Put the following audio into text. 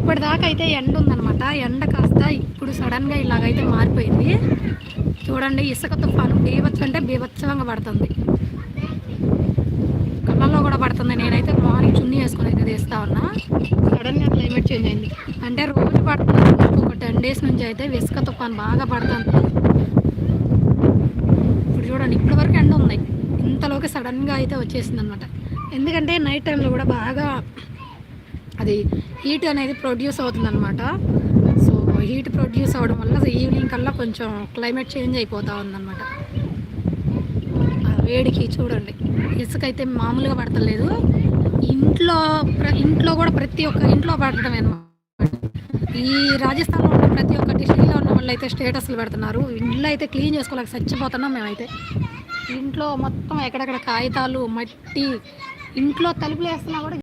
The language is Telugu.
ఇప్పటిదాకా అయితే ఎండ ఉందనమాట. ఎండ కాస్త ఇప్పుడు సడన్గా ఇలాగైతే మారిపోయింది. చూడండి, ఇసుక తుఫాను బీభత్సం అంటే బీభత్సంగా పడుతుంది. కళ్ళల్లో కూడా పడుతుంది. నేనైతే మార్నింగ్ చున్నీ వేసుకుని అయితే తీస్తా ఉన్నా. సడన్గా క్లైమేట్ చేంజ్ అయింది. అంటే రోజు పడుతుంది. ఒక 10 days నుంచి అయితే ఇసుక తుఫాను బాగా పడుతుంది. ఇప్పుడు చూడండి, ఇప్పటి వరకు ఎండ ఉంది, ఇంతలోకి సడన్గా అయితే వచ్చేసింది అనమాట. ఎందుకంటే నైట్ టైంలో కూడా బాగా అది హీట్ అనేది ప్రొడ్యూస్ అవుతుందన్నమాట. సో హీట్ ప్రొడ్యూస్ అవ్వడం వల్ల ఈవినింగ్ కల్లా కొంచెం క్లైమేట్ చేంజ్ అయిపోతూ ఉందన్నమాట. ఆ వేడికి చూడండి, ఇసుక అయితే మామూలుగా పడతలేదు. ఇంట్లో కూడా ప్రతి ఒక్క ఇంట్లో పడటమే అనమాట. ఈ రాజస్థాన్లో ఉన్న ప్రతి ఒక్క డిస్ట్రిక్ట్లో ఉన్న వాళ్ళు అయితే స్టేటస్లు పెడుతున్నారు. ఇంట్లో అయితే క్లీన్ చేసుకోలేక చచ్చిపోతున్నాం మేమైతే. ఇంట్లో మొత్తం ఎక్కడెక్కడ కాగితాలు, మట్టి, ఇంట్లో తలుపులు వేస్తున్నా కూడా